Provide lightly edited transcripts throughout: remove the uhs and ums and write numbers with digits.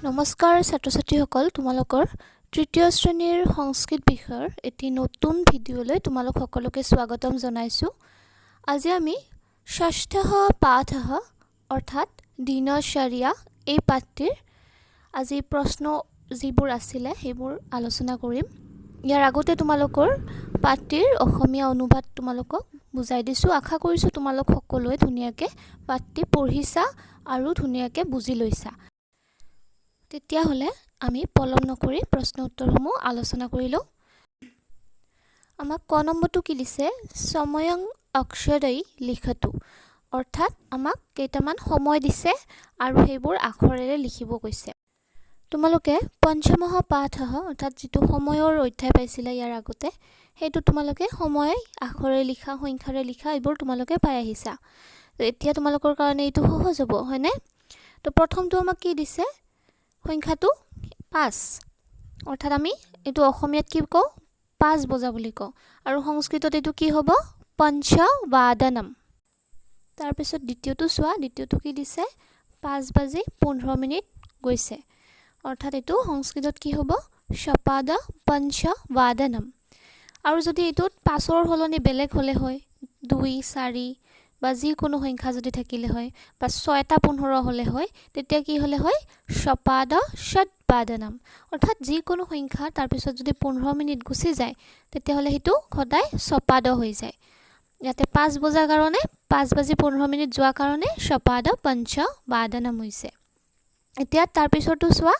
নমস্কাৰ ছাত্ৰ-ছাত্ৰীসকল, তোমালোকৰ তৃতীয় শ্ৰেণীৰ সংস্কৃত বিষয়ৰ এটি নতুন ভিডিঅ'লৈ তোমালোক সকলোকে স্বাগতম জনাইছোঁ। আজি আমি ষষ্ঠः পাঠः অৰ্থাৎ দিনচৰ্যা এই পাঠটিৰ আজি প্ৰশ্ন যিবোৰ আছিলে সেইবোৰ আলোচনা কৰিম। ইয়াৰ আগতে তোমালোকৰ পাঠটিৰ অসমীয়া অনুবাদ তোমালোকক বুজাই দিছোঁ। আশা কৰিছোঁ তোমালোক সকলোৱে ধুনীয়াকৈ পাঠটি পঢ়িছা আৰু ধুনীয়াকৈ বুজি লৈছা। তেতিয়াহ'লে আমি পলম নকৰি প্ৰশ্ন উত্তৰসমূহ আলোচনা কৰি লওঁ। আমাক ক নম্বৰটো কি দিছে? সময়ং অক্ষৰৈ লিখতু, অৰ্থাৎ আমাক কেইটামান সময় দিছে আৰু সেইবোৰ আখৰেৰে লিখিব কৈছে। তোমালোকে পঞ্চমः পাঠः অৰ্থাৎ যিটো সময়ৰ অধ্যায় পাইছিলা ইয়াৰ আগতে, সেইটো তোমালোকে সময় আখৰেৰে লিখা, সংখ্যাৰে লিখা এইবোৰ তোমালোকে পাই আহিছা। এতিয়া তোমালোকৰ কাৰণে এইটো সহজ হ'ব, হয়নে? তো প্ৰথমটো আমাক কি দিছে? সংখ্যাটো 5, অৰ্থাৎ আমি এইটো অসমীয়াত কি কওঁ? 5 বজা বুলি কওঁ, আৰু সংস্কৃতত এইটো কি হ'ব? পঞ্চবাদনম। তাৰপিছত দ্বিতীয়টো চোৱা, দ্বিতীয়টো কি দিছে? 5:15 গৈছে, অৰ্থাৎ এইটো সংস্কৃতত কি হ'ব? সপাদ পঞ্চবাদনম। আৰু যদি এইটোত 5ৰ সলনি বেলেগ হ'লে হয়, 2, 4 বা যিকোনো সংখ্যা যদি থাকিলে হয়, বা 6:15 হ'লে হয়, তেতিয়া কি হ'লে হয়? সপাদ ষটবাদনম। অৰ্থাৎ যিকোনো সংখ্যা তাৰপিছত যদি 15 মিনিট গুচি যায়, তেতিয়াহ'লে সেইটো সদায় সপাদ হৈ যায়। ইয়াতে 5 বজাৰ কাৰণে 5:15 যোৱাৰ কাৰণে সপাদ পঞ্চবাদনম হৈছে। এতিয়া তাৰপিছতো চোৱা,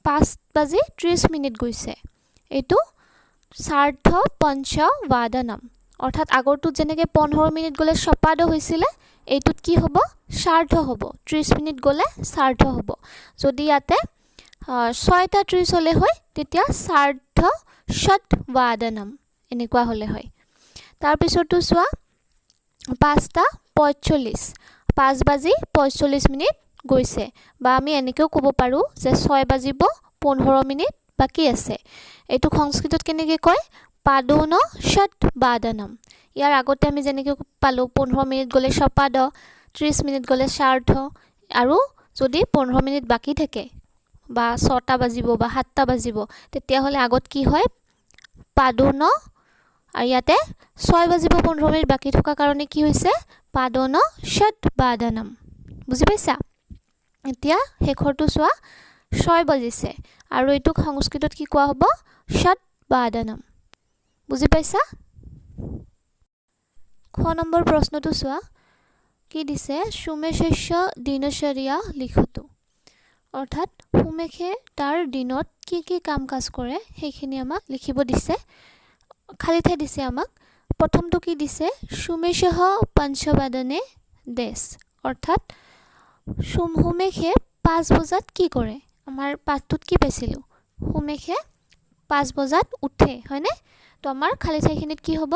5:30 গৈছে, এইটো সাৰ্ধ পঞ্চবাদনম। অৰ্থাৎ আগৰটোত যেনেকৈ 15 মিনিট গ'লে সপাদ হৈছিলে, এইটোত কি হ'ব? সাৰ্ধ হ'ব। 30 মিনিট গ'লে সাৰ্ধ হ'ব। যদি ইয়াতে 6:30 হ'লে হয়, তেতিয়া সাৰ্ধ ষটবাদনম এনেকুৱা হ'লে হয়। তাৰপিছতো চোৱা, 5:45, 5:45 গৈছে, বা আমি এনেকৈও ক'ব পাৰোঁ যে 6:15 বাকী আছে। এইটো সংস্কৃতত কেনেকৈ কয়? পাদোন ষটবাদনম। ইয়াৰ আগতে আমি যেনেকৈ পালোঁ, 15 মিনিট গ'লে সপাদ, 30 মিনিট গ'লে সাৰ্ধ, আৰু যদি 15 মিনিট বাকী থাকে বা 6টা বাজিব বা 7টা বাজিব, তেতিয়াহ'লে আগত কি হয়? পাদোন, আৰু ইয়াতে 6:15 বাকী থকাৰ কাৰণে কি হৈছে? পাদোন ষটবাদনম। বুজি পাইছা? এতিয়া শেষৰটো চোৱা, 6 বাজিছে, আৰু এইটোক সংস্কৃতত কি কোৱা হ'ব? ষটবাদনম। বুজি পাইছা? খ নম্বৰ প্ৰশ্নটো চোৱা, কি দিছে? সুমেশস্য দিনচৰ্যা লিখতু, অৰ্থাৎ সুমেশে তাৰ দিনত কি কি কাম কাজ কৰে সেইখিনি আমাক লিখিব দিছে। খালী ঠাই দিছে আমাক। প্ৰথমটো কি দিছে? সুমেশঃ পঞ্চবাদনে দেশ, অৰ্থাৎ সুমেশে 5 বজাত কি কৰে? আমাৰ পাঠটোত কি পাইছিলোঁ? সুমেশে 5 বজাত উঠে, হয়নে? তো আমাৰ খালী ঠাইখিনিত কি হ'ব?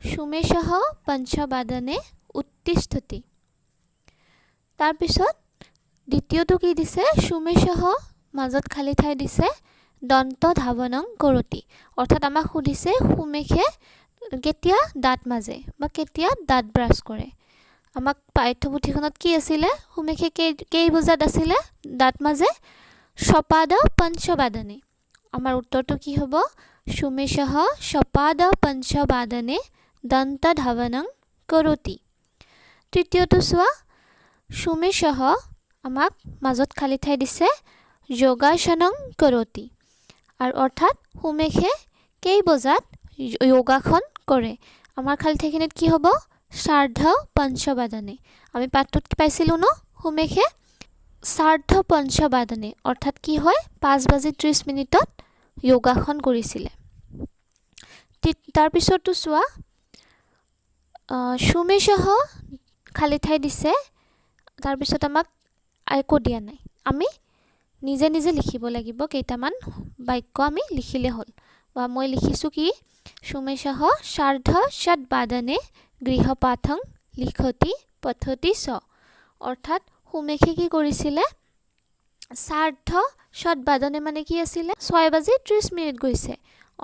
সুমেশঃ পঞ্চবাদনে উত্তিষ্ঠতি। তাৰপিছত দ্বিতীয়টো কি দিছে? সুমেশঃ মাজত খালী ঠাই দিছে দন্ত ধাৱনং কৰোতি, অৰ্থাৎ আমাক সুধিছে সুমেশে কেতিয়া দাঁত মাজে বা কেতিয়া দাঁত ব্ৰাছ কৰে। আমাক পাঠ্যপুথিখনত কি আছিলে? সুমেশে কেই বজাত আছিলে দাঁত মাজে? সপাদ পঞ্চবাদনে। আমাৰ উত্তৰটো কি হ'ব? সুমেশঃ সপাদ পঞ্চবাদনে দন্ত ধাৱনং কৰোতি। তৃতীয়টো চোৱা, সুমেশঃ আমাক মাজত খালী ঠাই দিছে যোগাসনং কৰোতি, আৰু অৰ্থাৎ সুমেশে কেই বজাত যোগাসন কৰে? আমাৰ খালী ঠাইখিনিত কি হ'ব? সাৰ্ধ পঞ্চবাদনে। আমি পাঠটোত পাইছিলোঁ ন, সুমেশে সাৰ্ধ পঞ্চবাদনে, অৰ্থাৎ কি হয়? 5:30 যোগাসন কৰিছিলে। তাৰপিছতো চোৱা, সুমেশঃ খালী ঠাই দিছে, তাৰপিছত আমাক একো দিয়া নাই, আমি নিজে নিজে লিখিব লাগিব। কেইটামান বাক্য আমি লিখিলে হ'ল, বা মই লিখিছোঁ কি? সুমেশঃ সাৰ্ধ ষটবাদনে গৃহপাঠং লিখতি পঠতি চ, অৰ্থাৎ সুমেশে কি কৰিছিলে? সাৰ্ধ ষটবাদনে মানে কি আছিলে? 6:30 গৈছে,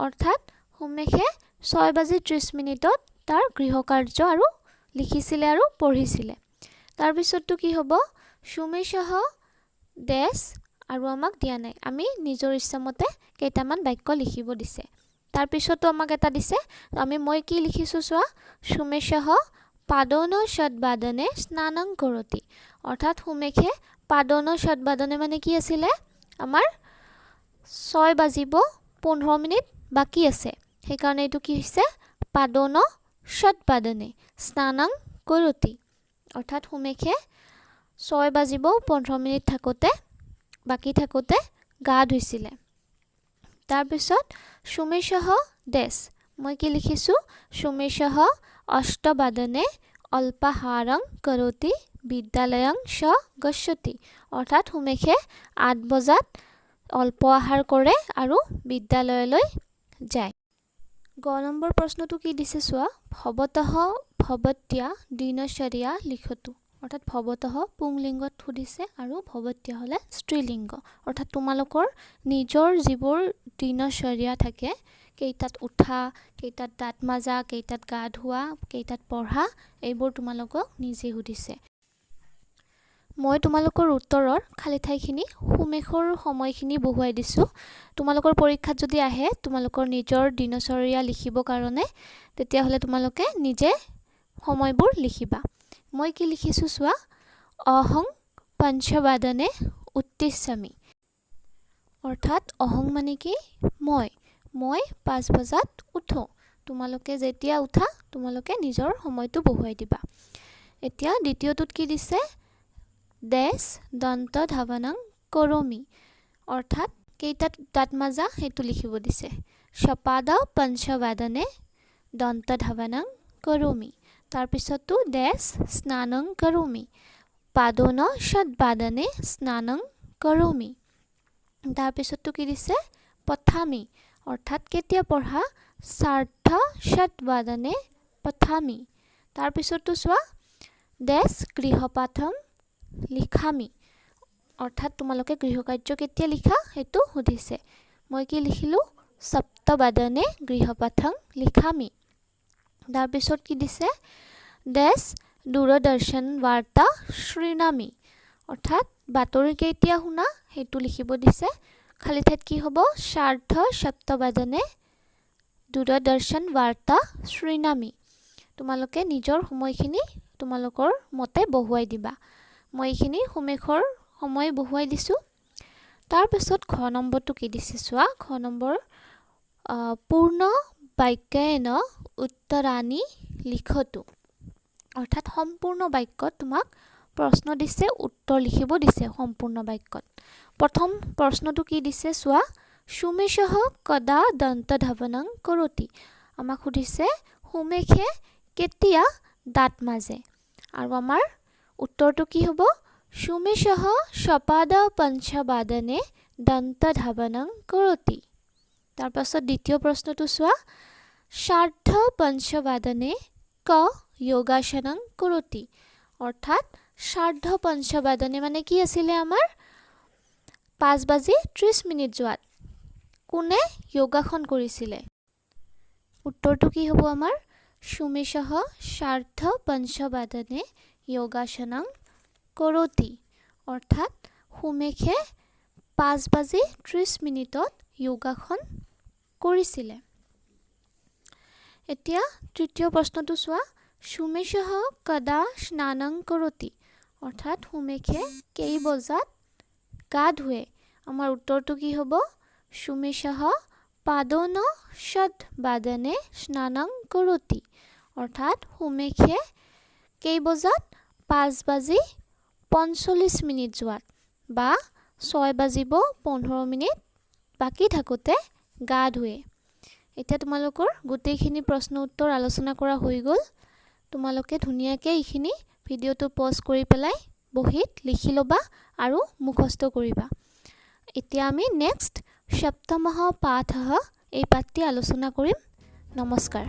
অৰ্থাৎ সুমেশে 6:30 তাৰ গৃহকাৰ্য আৰু লিখিছিলে আৰু পঢ়িছিলে। তাৰপিছতটো কি হ'ব সুমেশহ ডেছ আৰু আমাক দিয়া নাই, আমি নিজৰ ইচ্ছামতে কেইটামান বাক্য লিখিব দিছে। তাৰপিছতো আমাক এটা দিছে, মই কি লিখিছোঁ চোৱা, সুমেশহ পাদন ষটবাদনে স্নানং কৰতি। অৰ্থাৎ সুমেশে পাদন ষটবাদনে মানে কি আছিলে, আমাৰ 6 বাজিব 15 মিনিট বাকী আছে, সেইকাৰণে এইটো কি হৈছে পাদন ষটবাদনে স্নানং কৰতি। অৰ্থাৎ সুমেশে 6 বাজিব 15 মিনিট বাকী থাকোঁতে গা ধুইছিলে। তাৰপিছত সুমেশহ ডেছ, মই কি লিখিছোঁ, সুমেশহ অষ্টবাদনে অল্পাহাৰং কৰতি বিদ্যালয়ং স গচ্ছতি। অৰ্থাৎ সুমেশে 8 বজাত অল্প আহাৰ কৰে আৰু বিদ্যালয়লৈ যায়। গ নম্বৰ প্ৰশ্নটো কি দিছে চোৱা, ভৱতঃ ভৱত্যা দিনচৰ্যা লিখতু। অৰ্থাৎ ভৱতঃ পুংলিংগত সুধিছে আৰু ভৱত্যা হ'লে স্ত্ৰীলিংগ। অৰ্থাৎ তোমালোকৰ নিজৰ যিবোৰ দিনচৰ্যা থাকে, কেইটাত উঠা, কেইটাত দাঁত মাজা, কেইটাত গা ধোৱা, কেইটাত পঢ়া, এইবোৰ তোমালোকক নিজে সুধিছে। মই তোমালোকৰ উত্তৰৰ খালী ঠাইখিনি সুমেশৰ সময়খিনি বহুৱাই দিছোঁ। তোমালোকৰ পৰীক্ষাত যদি আহে তোমালোকৰ নিজৰ দিনচৰ্যা লিখিবৰ কাৰণে, তেতিয়াহ'লে তোমালোকে নিজে সময়বোৰ লিখিবা। মই কি লিখিছোঁ চোৱা, অহং পঞ্চবাদনে উত্তিষ্যামি। অৰ্থাৎ অহং মানে কি, মই 5 বজাত উঠোঁ। তোমালোকে যেতিয়া উঠা তোমালোকে নিজৰ সময়টো বহুৱাই দিবা। এতিয়া দ্বিতীয়টোত কি দিছে, ডেছ দন্ত ধাৱনং কৰোমি। অৰ্থাৎ কেইটাত দাঁত মাজা সেইটো লিখিব দিছে। সপাদ পঞ্চবাদনে দন্ত ধাৱনং কৰোমি। তাৰপিছতো ডেছ স্নানং কৰোমি, পাদন ষটবাদনে স্নানং কৰোমি। তাৰপিছতো কি দিছে, পঠামি। অৰ্থাৎ কেতিয়া পঢ়া, সাৰ্ধ ষটবাদনে পঠামি। তাৰপিছতো চোৱা, ডেছ গৃহপাঠম লিখামি। অৰ্থাৎ তোমালোকে গৃহকাৰ্য কেতিয়া লিখা সেইটো সুধিছে। মই কি লিখিলোঁ, সপ্তবাদনে গৃহপাঠম লিখামি। তাৰপিছত কি দিছে, ডেছ দূৰদৰ্শন বাৰ্তা শৃণামি। অৰ্থাৎ বাতৰি কেতিয়া শুনা সেইটো লিখিব দিছে। খালী ঠাইত কি হ'ব, সাৰ্ধ সপ্তবাদনে দূৰদৰ্শন বাৰ্তা শৃণামি। তোমালোকে নিজৰ সময়খিনি তোমালোকৰ মতে বহুৱাই দিবা। মই এইখিনি সুমেশৰ সময় বহুৱাই দিছোঁ। তাৰপিছত ঘ নম্বৰটো কি দিছে চোৱা, ঘ নম্বৰ পূৰ্ণ বাক্যেন উত্তৰাণি লিখতু। অৰ্থাৎ সম্পূৰ্ণ বাক্যত তোমাক প্ৰশ্ন দিছে, উত্তৰ লিখিব দিছে সম্পূৰ্ণ বাক্যত। প্ৰথম প্ৰশ্নটো কি দিছে চোৱা, সুমেশহ কদা দন্ত ধাৱনং কৰতি। আমাক সুধিছে সুমেশে কেতিয়া দাঁত মাজে, আৰু আমাৰ উত্তৰটো কি হ'ব, সুমেশহ সপাদ পঞ্চবাদনে দন্ত ধাৱনং কৰতি। তাৰপাছত দ্বিতীয় প্ৰশ্নটো চোৱা, সাৰ্ধ পঞ্চবাদনে ক যোগাসনং কৰতি। অৰ্থাৎ সাৰ্ধ পঞ্চবাদনে মানে কি আছিলে, আমাৰ 5:30 যোৱাত কোনে যোগাসন কৰিছিলে। উত্তৰটো কি হ'ব আমাৰ, সুমেশহ সাৰ্ধ পঞ্চবাদনে যোগাসনং কৰতি। অৰ্থাৎ সুমেশে 5:30 যোগাসন কৰিছিলে। এতিয়া তৃতীয় প্ৰশ্নটো চোৱা, সুমেশহ কদা স্নানং কৰতি। অৰ্থাৎ সুমেশে কেই বজাত গা ধুৱে। আমাৰ উত্তৰটো কি হ'ব, সুমেশহ পাদন ষটবাদনে স্নানং কৰতি। অৰ্থাৎ সুমেশে কেই বজাত, 5:45 যোৱাত বা 6:15 বাকী থাকোঁতে গা ধুৱে। এতিয়া তোমালোকৰ গোটেইখিনি প্ৰশ্ন উত্তৰ আলোচনা কৰা হৈ গ'ল। তোমালোকে ধুনীয়াকৈ এইখিনি ভিডিঅ'টো পজ কৰি পেলাই বহীত লিখি ল'বা আৰু মুখস্থ কৰিবা। এতিয়া আমি নেক্সট সপ্তমঃ পাঠः এই পাঠটি আলোচনা কৰিম। নমস্কাৰ।